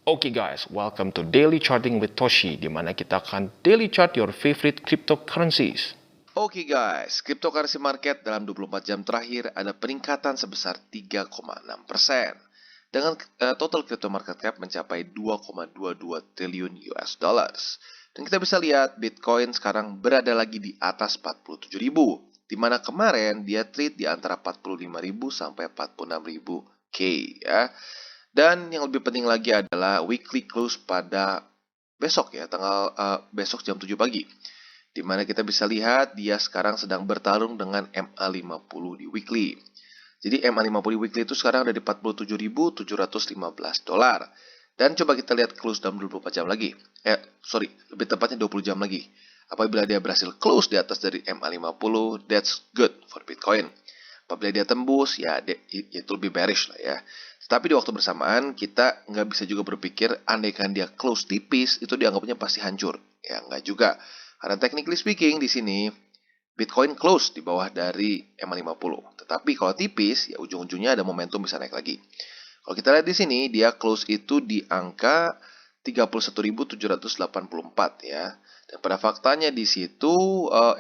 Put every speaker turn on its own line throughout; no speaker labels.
Oke guys, welcome to Daily Charting with Toshi, di mana kita akan daily chart your favorite cryptocurrencies.
Oke guys, cryptocurrency market dalam 24 jam terakhir ada peningkatan sebesar 3,6%. Dengan total crypto market cap mencapai 2,22 triliun US dollars. Dan kita bisa lihat Bitcoin sekarang berada lagi di atas 47.000, di mana kemarin dia trade di antara 45.000 sampai 46.000 K ya. Dan yang lebih penting lagi adalah weekly close pada besok ya, besok jam 7 pagi. Di mana kita bisa lihat dia sekarang sedang bertarung dengan MA50 di weekly. Jadi MA50 di weekly itu sekarang ada di 47.715 dolar. Dan coba kita lihat close dalam 24 jam lagi. Lebih tepatnya 20 jam lagi. Apabila dia berhasil close di atas dari MA50, that's good for Bitcoin. Apabila dia tembus, ya itu lebih bearish lah ya. Tetapi di waktu bersamaan, kita nggak bisa juga berpikir andaikan dia close tipis, itu dianggapnya pasti hancur. Ya, nggak juga. Karena technically speaking, di sini, Bitcoin close di bawah dari MA50. Tetapi kalau tipis, ya ujung-ujungnya ada momentum bisa naik lagi. Kalau kita lihat di sini, dia close itu di angka 31.784 ya. Dan pada faktanya di situ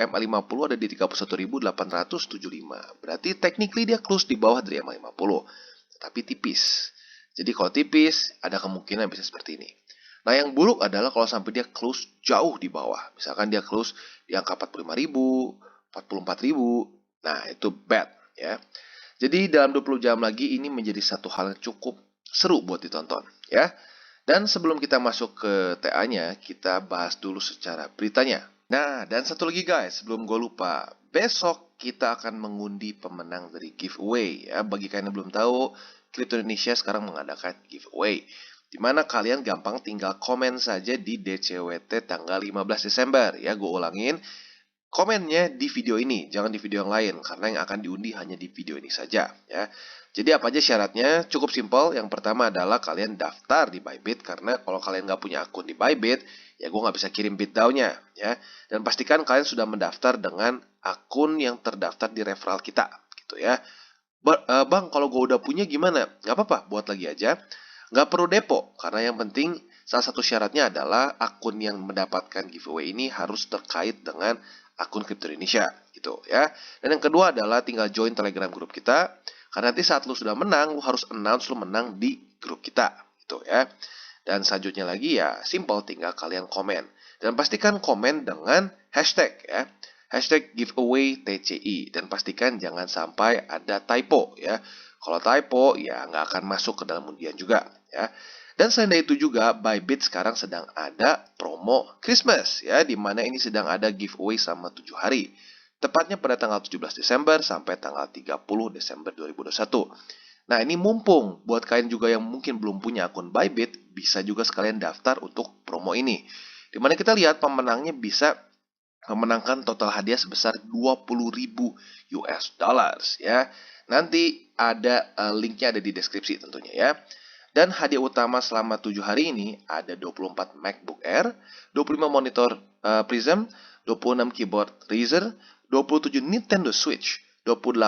MA50 ada di 31.875. Berarti technically dia close di bawah dari MA50, tetapi tipis. Jadi kalau tipis ada kemungkinan bisa seperti ini. Nah yang buruk adalah kalau sampai dia close jauh di bawah. Misalkan dia close di angka 45.000, 44.000. Nah itu bad ya. Jadi dalam 20 jam lagi ini menjadi satu hal yang cukup seru buat ditonton ya. Dan sebelum kita masuk ke TA-nya, kita bahas dulu secara beritanya. Nah, dan satu lagi guys, sebelum gue lupa, besok kita akan mengundi pemenang dari giveaway ya. Bagi kalian yang belum tahu, Crypto Indonesia sekarang mengadakan giveaway. Di mana kalian gampang tinggal komen saja di DCWT tanggal 15 Desember ya. Gue ulangin, komennya di video ini, jangan di video yang lain, karena yang akan diundi hanya di video ini saja ya. Jadi apa aja syaratnya? Cukup simpel. Yang pertama adalah kalian daftar di Bybit, karena kalau kalian nggak punya akun di Bybit, ya gue nggak bisa kirim BitDAO-nya ya. Dan pastikan kalian sudah mendaftar dengan akun yang terdaftar di referral kita, gitu ya. Bang, kalau gue udah punya gimana? Nggak apa-apa, buat lagi aja. Nggak perlu depo, karena yang penting salah satu syaratnya adalah akun yang mendapatkan giveaway ini harus terkait dengan akun Crypto Indonesia, gitu ya. Dan yang kedua adalah tinggal join Telegram grup kita. Karena nanti saat lu sudah menang, lu harus announce lu menang di grup kita, gitu ya. Dan selanjutnya lagi ya, simple, tinggal kalian komen. Dan pastikan komen dengan hashtag ya. Hashtag giveaway TCI. Dan pastikan jangan sampai ada typo ya. Kalau typo ya nggak akan masuk ke dalam undian juga ya. Dan selain dari itu juga, Bybit sekarang sedang ada promo Christmas ya, di mana ini sedang ada giveaway selama 7 hari. Tepatnya pada tanggal 17 Desember sampai tanggal 30 Desember 2021. Nah, ini mumpung buat kalian juga yang mungkin belum punya akun Bybit, bisa juga sekalian daftar untuk promo ini. Dimana kita lihat pemenangnya bisa memenangkan total hadiah sebesar 20.000 US dollars ya. Nanti ada linknya ada di deskripsi tentunya ya. Dan hadiah utama selama 7 hari ini ada 24 MacBook Air, 25 monitor Prism, 26 keyboard Razer, 27 Nintendo Switch, 28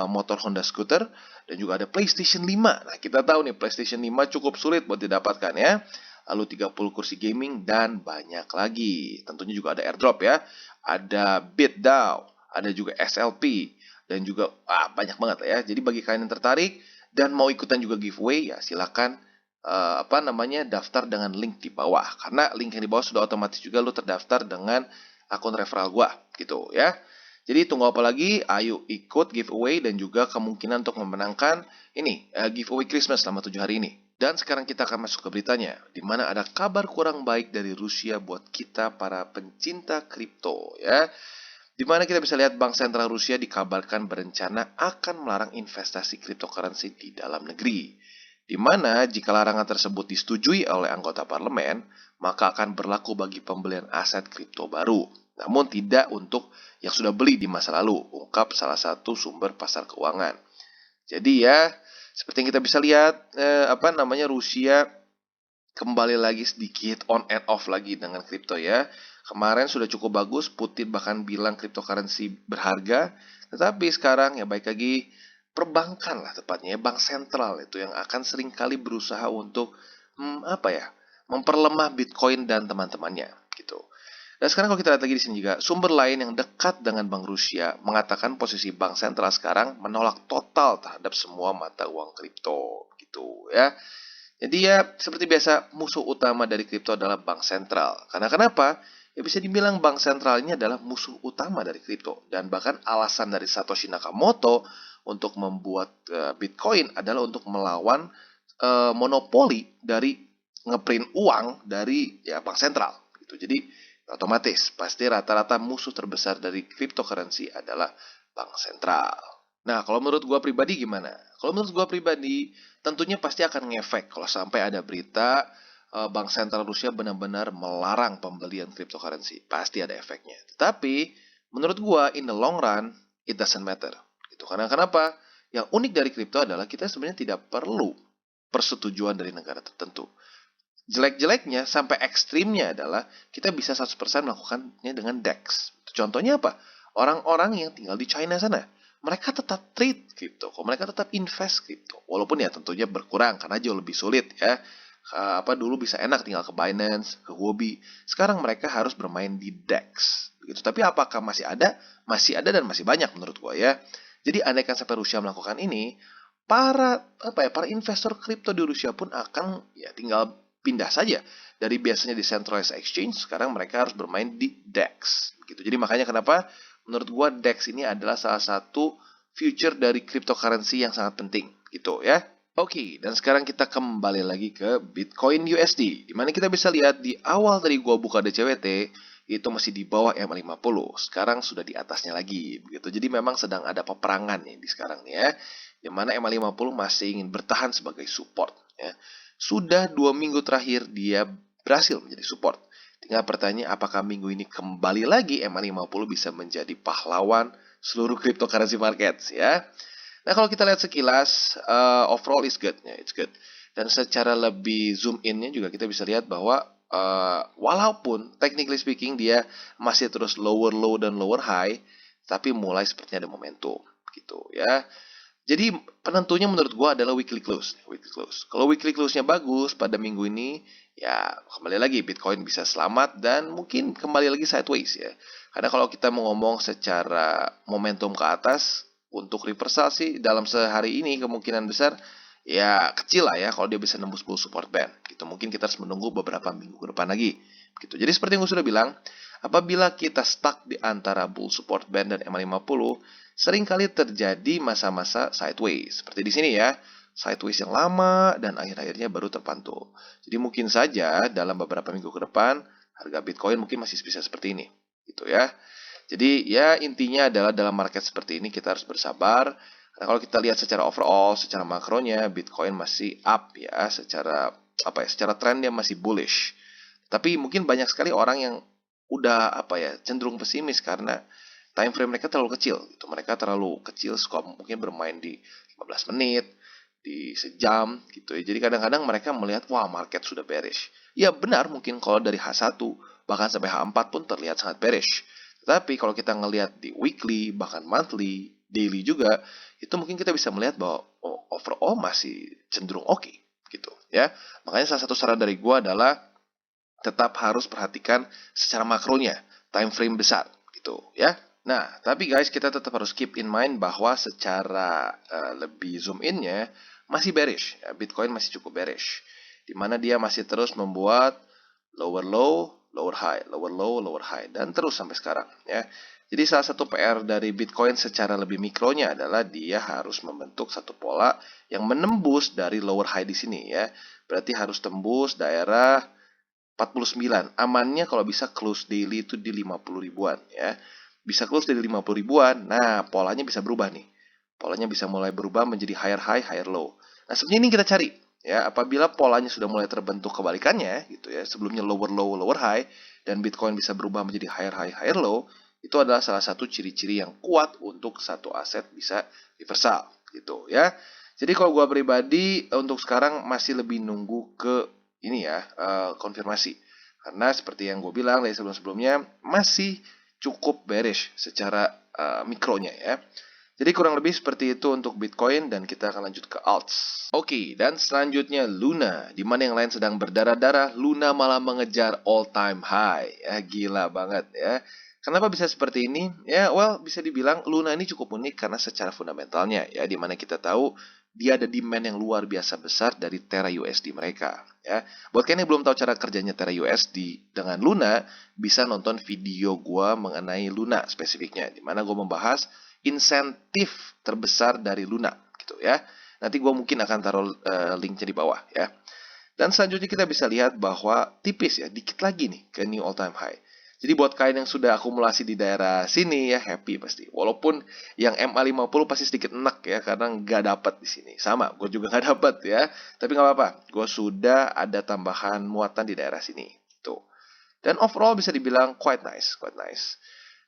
motor Honda Scooter, dan juga ada PlayStation 5. Nah, kita tahu nih PlayStation 5 cukup sulit buat didapatkan ya. Lalu 30 kursi gaming dan banyak lagi. Tentunya juga ada airdrop ya. Ada BitDAO, ada juga SLP, dan juga banyak banget lah ya. Jadi bagi kalian yang tertarik dan mau ikutan juga giveaway ya silakan daftar dengan link di bawah. Karena link yang di bawah sudah otomatis juga lu terdaftar dengan akun referral gua gitu ya. Jadi tunggu apa lagi? Ayo ikut giveaway dan juga kemungkinan untuk memenangkan ini giveaway Christmas selama 7 hari ini. Dan sekarang kita akan masuk ke beritanya, di mana ada kabar kurang baik dari Rusia buat kita para pencinta kripto ya. Di mana kita bisa lihat Bank Sentral Rusia dikabarkan berencana akan melarang investasi cryptocurrency di dalam negeri. Di mana jika larangan tersebut disetujui oleh anggota parlemen, maka akan berlaku bagi pembelian aset kripto baru. Namun tidak untuk yang sudah beli di masa lalu, ungkap salah satu sumber pasar keuangan. Jadi ya, seperti yang kita bisa lihat, Rusia kembali lagi sedikit on and off lagi dengan kripto ya. Kemarin sudah cukup bagus, Putin bahkan bilang cryptocurrency berharga, tetapi sekarang ya baik lagi perbankan lah tepatnya ya, bank sentral itu yang akan seringkali berusaha untuk apa ya, memperlemah Bitcoin dan teman-temannya gitu. Dan sekarang kalau kita lihat lagi di sini juga, sumber lain yang dekat dengan Bank Rusia mengatakan posisi bank sentral sekarang menolak total terhadap semua mata uang kripto gitu ya. Jadi ya seperti biasa musuh utama dari kripto adalah bank sentral. Karena kenapa? Ya bisa dibilang bank sentral ini adalah musuh utama dari kripto dan bahkan alasan dari Satoshi Nakamoto untuk membuat Bitcoin adalah untuk melawan monopoli dari ngeprint uang dari ya bank sentral gitu. Jadi otomatis pasti rata-rata musuh terbesar dari cryptocurrency adalah bank sentral. Nah, kalau menurut gua pribadi gimana? Kalau menurut gua pribadi, tentunya pasti akan ngefek kalau sampai ada berita bank sentral Rusia benar-benar melarang pembelian cryptocurrency. Pasti ada efeknya. Tetapi menurut gua in the long run it doesn't matter. Gitu. Karena kenapa? Yang unik dari kripto adalah kita sebenarnya tidak perlu persetujuan dari negara tertentu. Jelek-jeleknya sampai ekstrimnya adalah kita bisa 100% melakukannya dengan DEX. Contohnya apa? Orang-orang yang tinggal di China sana, mereka tetap trade kripto, mereka tetap invest kripto. Walaupun ya tentunya berkurang karena jauh lebih sulit ya. Dulu bisa enak tinggal ke Binance, ke Huobi. Sekarang mereka harus bermain di DEX. Begitu. Tapi apakah masih ada? Masih ada dan masih banyak menurut gua ya. Jadi andaikan sampai Rusia melakukan ini, para investor kripto di Rusia pun akan ya tinggal pindah saja dari biasanya di centralized exchange, sekarang mereka harus bermain di DEX gitu. Jadi makanya kenapa menurut gua DEX ini adalah salah satu future dari cryptocurrency yang sangat penting gitu ya. Oke, dan sekarang kita kembali lagi ke Bitcoin USD, di mana kita bisa lihat di awal tadi gua buka DCWT itu masih di bawah M50. Sekarang sudah di atasnya lagi begitu. Jadi memang sedang ada peperangan nih di sekarang nih ya. Di mana M50 masih ingin bertahan sebagai support ya. Sudah 2 minggu terakhir dia berhasil menjadi support. Tinggal pertanyaan apakah minggu ini kembali lagi MA50 bisa menjadi pahlawan seluruh cryptocurrency markets ya. Nah kalau kita lihat sekilas overall is good, ya, it's good. Dan secara lebih zoom in-nya juga kita bisa lihat bahwa walaupun technically speaking dia masih terus lower low dan lower high, tapi mulai sepertinya ada momentum gitu ya. Jadi penentunya menurut gua adalah weekly close. Weekly close. Kalau weekly close-nya bagus pada minggu ini, ya kembali lagi Bitcoin bisa selamat dan mungkin kembali lagi sideways ya. Karena kalau kita mau ngomong secara momentum ke atas, untuk reversal sih dalam sehari ini kemungkinan besar ya kecil lah ya kalau dia bisa nembus bull support band. Gitu. Mungkin kita harus menunggu beberapa minggu ke depan lagi. Gitu. Jadi seperti yang gue sudah bilang, apabila kita stuck di antara bull support band dan MA50, seringkali terjadi masa-masa sideways. Seperti di sini ya, sideways yang lama dan akhir-akhirnya baru terpantul. Jadi mungkin saja dalam beberapa minggu ke depan, harga Bitcoin mungkin masih bisa seperti ini. Gitu ya. Jadi ya intinya adalah dalam market seperti ini kita harus bersabar. Karena kalau kita lihat secara overall, secara makronya, Bitcoin masih up ya, secara trend dia masih bullish. Tapi mungkin banyak sekali orang yang udah cenderung pesimis karena time frame mereka terlalu kecil gitu. Mereka terlalu kecil, suka mungkin bermain di 15 menit, di sejam gitu ya. Jadi kadang-kadang mereka melihat wah market sudah bearish. Ya benar mungkin kalau dari H1 bahkan sampai H4 pun terlihat sangat bearish. Tetapi kalau kita ngelihat di weekly bahkan monthly, daily juga, itu mungkin kita bisa melihat bahwa overall masih cenderung oke gitu ya. Makanya salah satu saran dari gua adalah tetap harus perhatikan secara makronya, time frame besar gitu ya. Nah, tapi guys kita tetap harus keep in mind bahwa secara lebih zoom in-nya masih bearish, ya. Bitcoin masih cukup bearish, di mana dia masih terus membuat lower low, lower high, lower low, lower high, dan terus sampai sekarang ya. Jadi salah satu PR dari Bitcoin secara lebih mikronya adalah dia harus membentuk satu pola yang menembus dari lower high di sini ya. Berarti harus tembus daerah 49. Amannya kalau bisa close daily itu di 50 ribuan ya. Bisa close dari 50 ribuan. Nah, polanya bisa berubah nih. Polanya bisa mulai berubah menjadi higher high, higher low. Nah, sebenarnya ini kita cari ya. Apabila polanya sudah mulai terbentuk kebalikannya gitu ya, sebelumnya lower low, lower high dan Bitcoin bisa berubah menjadi higher high, higher low, itu adalah salah satu ciri-ciri yang kuat untuk satu aset bisa reversal gitu ya. Jadi kalau gua pribadi untuk sekarang masih lebih nunggu ke ini ya konfirmasi karena seperti yang gue bilang dari sebelum-sebelumnya masih cukup bearish secara mikronya ya. Jadi kurang lebih seperti itu untuk Bitcoin dan kita akan lanjut ke alts. Oke, dan selanjutnya Luna. Di mana yang lain sedang berdarah-darah, Luna malah mengejar all time high. Ya, gila banget ya. Kenapa bisa seperti ini? Ya, well, bisa dibilang Luna ini cukup unik karena secara fundamentalnya ya, di mana kita tahu dia ada demand yang luar biasa besar dari Terra USD mereka ya. Buat kalian yang belum tahu cara kerjanya Terra USD dengan Luna, bisa nonton video gua mengenai Luna spesifiknya, di mana gua membahas insentif terbesar dari Luna gitu ya. Nanti gue mungkin akan taruh linknya di bawah ya. Dan selanjutnya kita bisa lihat bahwa tipis ya, dikit lagi nih ke new all time high. Jadi buat kalian yang sudah akumulasi di daerah sini ya happy pasti. Walaupun yang MA50 pasti sedikit enak ya karena nggak dapat di sini. Sama, gue juga nggak dapat ya. Tapi nggak apa-apa, gue sudah ada tambahan muatan di daerah sini. Tuh. Dan overall bisa dibilang quite nice, quite nice.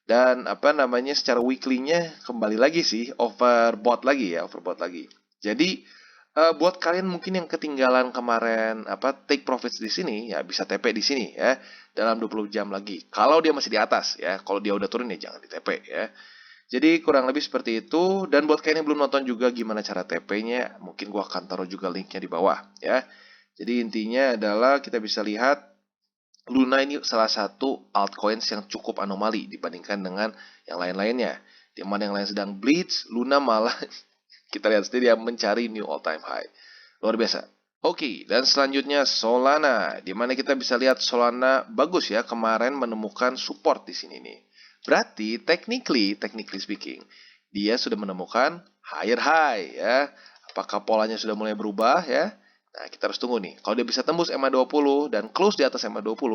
Dan apa namanya secara weekly-nya kembali lagi sih overbought lagi ya, overbought lagi. Jadi buat kalian mungkin yang ketinggalan kemarin apa take profits di sini ya bisa TP di sini ya dalam 20 jam lagi. Kalau dia masih di atas ya, kalau dia udah turun ya jangan di TP ya. Jadi kurang lebih seperti itu dan buat kalian yang belum nonton juga gimana cara TP-nya, mungkin gua akan taruh juga linknya di bawah ya. Jadi intinya adalah kita bisa lihat Luna ini salah satu altcoins yang cukup anomali dibandingkan dengan yang lain-lainnya. Di mana yang lain sedang bleach, Luna malah kita lihat sendiri yang mencari new all time high. Luar biasa. Oke, dan selanjutnya Solana, di mana kita bisa lihat Solana bagus ya kemarin menemukan support di sini nih. Berarti technically speaking, dia sudah menemukan higher high ya. Apakah polanya sudah mulai berubah ya? Nah, kita harus tunggu nih. Kalau dia bisa tembus MA20 dan close di atas MA20,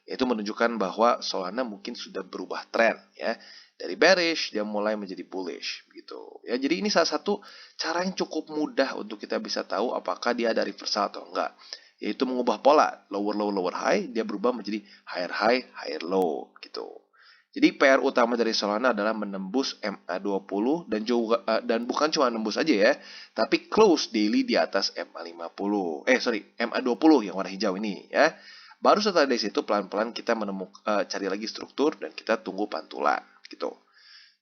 itu menunjukkan bahwa Solana mungkin sudah berubah tren ya. Dari bearish dia mulai menjadi bullish gitu. Ya, jadi ini salah satu cara yang cukup mudah untuk kita bisa tahu apakah dia ada reversal atau enggak. Yaitu mengubah pola lower low lower high, dia berubah menjadi higher high higher low gitu. Jadi PR utama dari Solana adalah menembus MA20 dan juga dan bukan cuma nembus aja ya, tapi close daily di atas MA50. MA20 yang warna hijau ini ya. Baru setelah dari situ pelan-pelan kita menemukan cari lagi struktur dan kita tunggu pantulan gitu.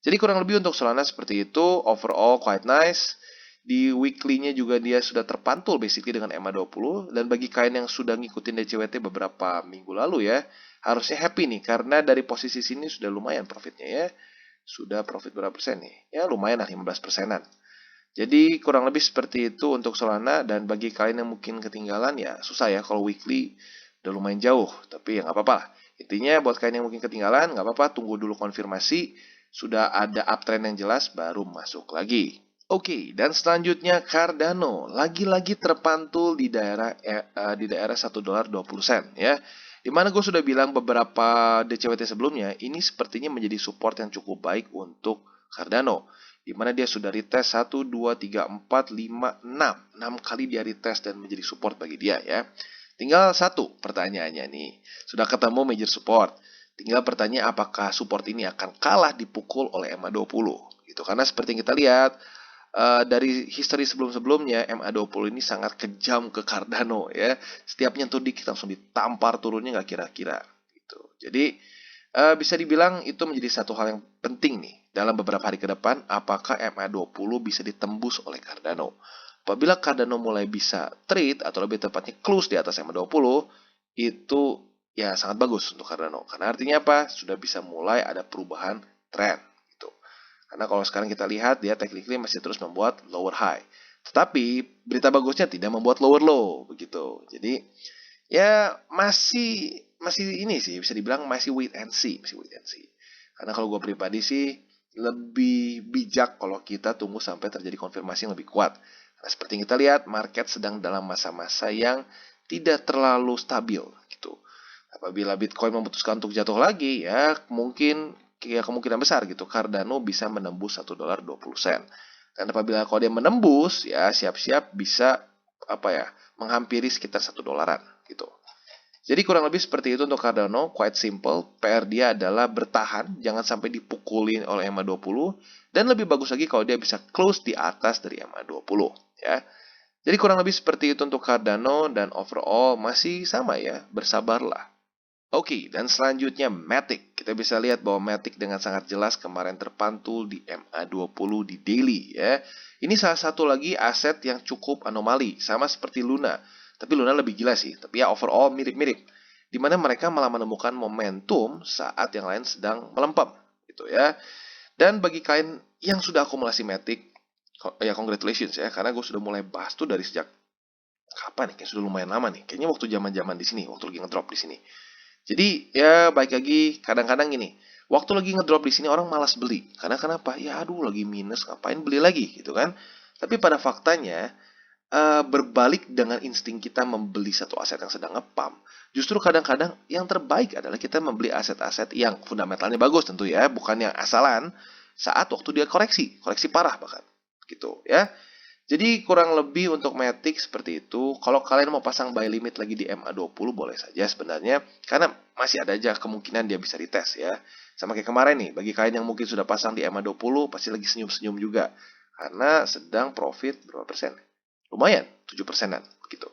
Jadi kurang lebih untuk Solana seperti itu, overall quite nice. Di weekly-nya juga dia sudah terpantul basically dengan MA20 dan bagi kalian yang sudah ngikutin DCWT beberapa minggu lalu ya, harusnya happy nih karena dari posisi sini sudah lumayan profitnya ya. Sudah profit berapa persen nih? Ya lumayan lah 15 persenan. Jadi kurang lebih seperti itu untuk Solana dan bagi kalian yang mungkin ketinggalan ya susah ya kalau weekly udah lumayan jauh. Tapi ya nggak apa-apa lah. Intinya buat kalian yang mungkin ketinggalan nggak apa-apa tunggu dulu konfirmasi. Sudah ada uptrend yang jelas baru masuk lagi. Oke, dan selanjutnya Cardano lagi-lagi terpantul di daerah $1.20 ya. Dimana gue sudah bilang beberapa DCWT sebelumnya, ini sepertinya menjadi support yang cukup baik untuk Cardano. Dimana dia sudah retest 1, 2, 3, 4, 5, 6. 6 kali dia retest dan menjadi support bagi dia ya. Tinggal satu pertanyaannya nih. Sudah ketemu major support. Tinggal pertanyaan apakah support ini akan kalah dipukul oleh MA20. Gitu. Karena seperti yang kita lihat, dari history sebelum-sebelumnya MA20 ini sangat kejam ke Cardano ya. Setiap nyentuh dikit langsung ditampar turunnya nggak kira-kira gitu. Jadi bisa dibilang itu menjadi satu hal yang penting nih dalam beberapa hari ke depan apakah MA20 bisa ditembus oleh Cardano. Apabila Cardano mulai bisa trade atau lebih tepatnya close di atas MA20 itu ya sangat bagus untuk Cardano. Karena artinya apa? Sudah bisa mulai ada perubahan tren. Karena kalau sekarang kita lihat dia technically masih terus membuat lower high. Tetapi berita bagusnya tidak membuat lower low begitu. Jadi ya masih ini sih bisa dibilang masih wait and see, masih wait and see. Karena kalau gue pribadi sih lebih bijak kalau kita tunggu sampai terjadi konfirmasi yang lebih kuat. Karena seperti yang kita lihat market sedang dalam masa-masa yang tidak terlalu stabil gitu. Apabila Bitcoin memutuskan untuk jatuh lagi ya mungkin ya kemungkinan besar gitu Cardano bisa menembus $1.20. Dan apabila kalau dia menembus ya siap-siap bisa apa ya menghampiri sekitar $1 gitu. Jadi kurang lebih seperti itu untuk Cardano, quite simple. PR dia adalah bertahan, jangan sampai dipukulin oleh MA20 dan lebih bagus lagi kalau dia bisa close di atas dari MA20 ya. Jadi kurang lebih seperti itu untuk Cardano dan overall masih sama ya, bersabarlah. Oke, dan selanjutnya Matic. Kita bisa lihat bahwa Matic dengan sangat jelas kemarin terpantul di MA20 di daily ya. Ini salah satu lagi aset yang cukup anomali, sama seperti Luna. Tapi Luna lebih gila sih, tapi ya overall mirip-mirip. Di mana mereka malah menemukan momentum saat yang lain sedang melempem gitu ya. Dan bagi kalian yang sudah akumulasi Matic, ya congratulations ya, karena gue sudah mulai bahas tuh dari sejak kapan nih? Kayak sudah lumayan lama nih. Kayaknya waktu zaman-zaman di sini, waktu lagi ngedrop di sini. Jadi ya baik lagi kadang-kadang gini, waktu lagi ngedrop di sini orang malas beli. Karena kenapa? Ya aduh lagi minus ngapain beli lagi gitu kan. Tapi pada faktanya berbalik dengan insting kita membeli satu aset yang sedang ngepam. Justru kadang-kadang yang terbaik adalah kita membeli aset-aset yang fundamentalnya bagus tentu ya, bukan yang asalan saat waktu dia koreksi, koreksi parah bahkan gitu ya. Jadi kurang lebih untuk Matic seperti itu. Kalau kalian mau pasang buy limit lagi di MA20 boleh saja sebenarnya. Karena masih ada aja kemungkinan dia bisa dites ya. Sama kayak kemarin nih, bagi kalian yang mungkin sudah pasang di MA20 pasti lagi senyum-senyum juga. Karena sedang profit berapa persen? Lumayan, 7%-an gitu.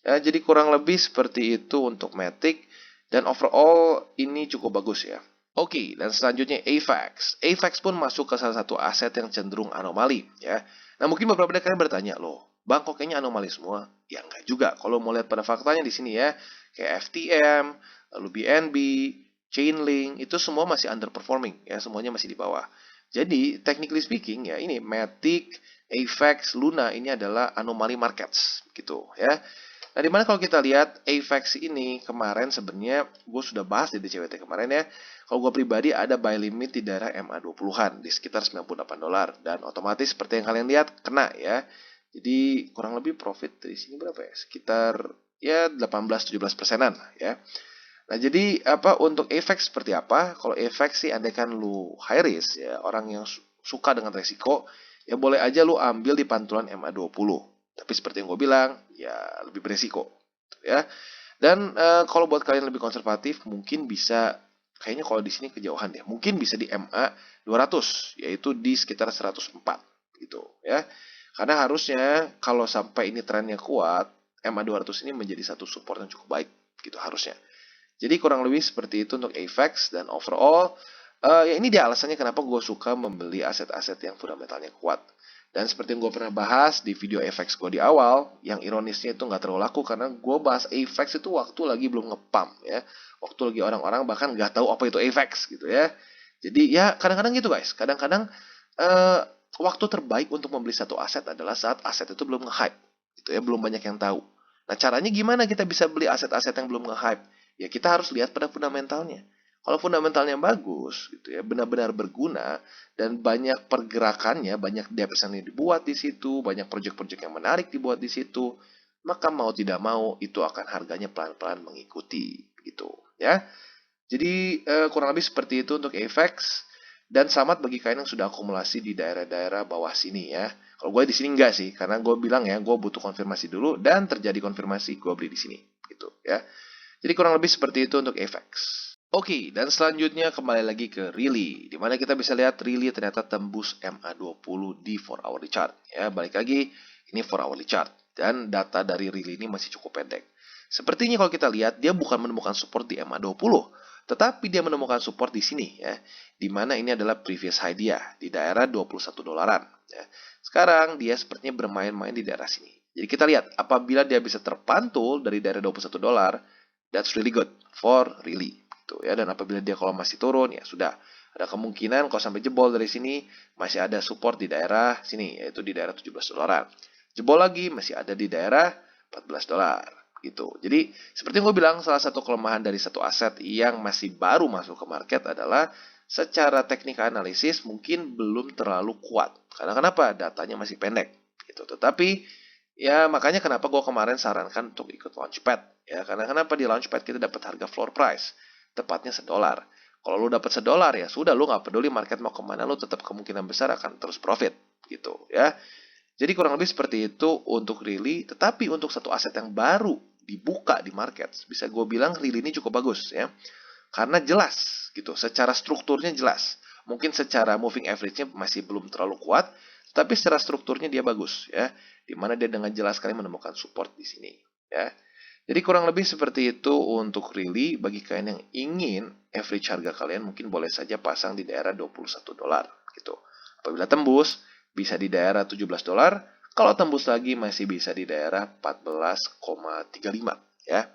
Ya, jadi kurang lebih seperti itu untuk Matic. Dan overall ini cukup bagus ya. Oke, dan selanjutnya AVAX. AVAX pun masuk ke salah satu aset yang cenderung anomali ya. Nah, mungkin beberapa dari kalian bertanya, loh, Bang, kok kayaknya anomali semua? Ya enggak juga. Kalau mau lihat pada faktanya di sini ya, kayak FTM, lalu BNB, Chainlink, itu semua masih underperforming ya, semuanya masih di bawah. Jadi, technically speaking ya, ini Matic, AVAX, Luna ini adalah anomali markets gitu ya. Nah, dimana kalau kita lihat AVAX ini kemarin sebenarnya gue sudah bahas di DCWT kemarin ya. Kalau gue pribadi ada buy limit di daerah MA20-an di sekitar $98 dan otomatis seperti yang kalian lihat kena ya. Jadi kurang lebih profit dari sini berapa ya? Sekitar ya 18-17%-an ya. Nah, jadi apa untuk AVAX seperti apa? Kalau AVAX sih andaikan lu high risk ya, orang yang suka dengan resiko, ya boleh aja lu ambil di pantulan MA20. Tapi seperti yang gue bilang, ya lebih beresiko ya. Dan kalau buat kalian lebih konservatif, mungkin bisa kayaknya kalau di sini kejauhan deh. Mungkin bisa di MA 200, yaitu di sekitar 104 gitu ya. Karena harusnya kalau sampai ini trennya kuat, MA 200 ini menjadi satu support yang cukup baik gitu harusnya. Jadi kurang lebih seperti itu untuk AVAX dan overall ya ini dia alasannya kenapa gue suka membeli aset-aset yang fundamentalnya kuat. Dan seperti yang gue pernah bahas di video AVAX gue di awal, yang ironisnya itu nggak terlalu laku karena gue bahas AVAX itu waktu lagi belum ngepam ya. Waktu lagi orang-orang bahkan nggak tahu apa itu AVAX gitu ya. Jadi ya kadang-kadang gitu guys. Kadang-kadang uh, waktu terbaik untuk membeli satu aset adalah saat aset itu belum nge-hype. Gitu ya, belum banyak yang tahu. Nah caranya gimana kita bisa beli aset-aset yang belum nge-hype? Ya kita harus lihat pada fundamentalnya. Kalau fundamentalnya bagus, gitu ya, benar-benar berguna dan banyak pergerakannya, banyak depth yang dibuat di situ, banyak project-project yang menarik dibuat di situ, maka mau tidak mau itu akan harganya pelan-pelan mengikuti, gitu ya. Jadi kurang lebih seperti itu untuk AVAX dan selamat bagi kalian yang sudah akumulasi di daerah-daerah bawah sini ya. Kalau gue di sini enggak sih, karena gue bilang ya, gue butuh konfirmasi dulu dan terjadi konfirmasi gue beli di sini, gitu ya. Jadi kurang lebih seperti itu untuk AVAX. Oke, dan selanjutnya kembali lagi ke Really, di mana kita bisa lihat Really ternyata tembus MA20 di 4 hourly chart. Ya, balik lagi, ini 4 hourly chart. Dan data dari Really ini masih cukup pendek. Sepertinya kalau kita lihat, dia bukan menemukan support di MA20, tetapi dia menemukan support di sini, ya, di mana ini adalah previous high dia, di daerah 21 dolaran. Ya. Sekarang dia sepertinya bermain-main di daerah sini. Jadi kita lihat, apabila dia bisa terpantul dari daerah 21 dolar, that's really good for Really gitu ya. Dan apabila dia kalau masih turun ya sudah ada kemungkinan kalau sampai jebol dari sini masih ada support di daerah sini yaitu di daerah 17 dolaran. Jebol lagi masih ada di daerah 14 dolar gitu. Jadi seperti yang gue bilang salah satu kelemahan dari satu aset yang masih baru masuk ke market adalah secara teknik analisis mungkin belum terlalu kuat. Karena kenapa? Datanya masih pendek gitu. Tetapi ya makanya kenapa gue kemarin sarankan untuk ikut Launchpad ya, karena kenapa di Launchpad kita dapat harga floor price tepatnya $1. Kalau lu dapat $1 ya sudah, lu nggak peduli market mau kemana, lu tetap kemungkinan besar akan terus profit gitu ya. Jadi kurang lebih seperti itu untuk Really, tetapi untuk satu aset yang baru dibuka di market bisa gue bilang Really ini cukup bagus ya, karena jelas gitu, secara strukturnya jelas. Mungkin secara moving average-nya masih belum terlalu kuat, tapi secara strukturnya dia bagus ya, dimana dia dengan jelas sekali menemukan support di sini ya. Jadi kurang lebih seperti itu untuk Really. Bagi kalian yang ingin average harga kalian mungkin boleh saja pasang di daerah $21 gitu. Apabila tembus bisa di daerah $17. Kalau tembus lagi masih bisa di daerah 14,35 ya.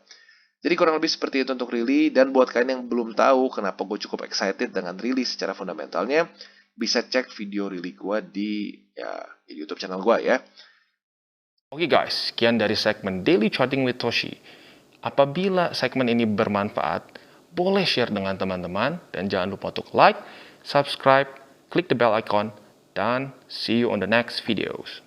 Jadi kurang lebih seperti itu untuk Really. Dan buat kalian yang belum tahu kenapa gue cukup excited dengan Really secara fundamentalnya, bisa cek video Really gue di YouTube channel gue ya.
Oke guys, sekian dari segmen Daily Charting with Toshi. Apabila segmen ini bermanfaat, boleh share dengan teman-teman dan jangan lupa untuk like, subscribe, klik the bell icon, dan see you on the next videos.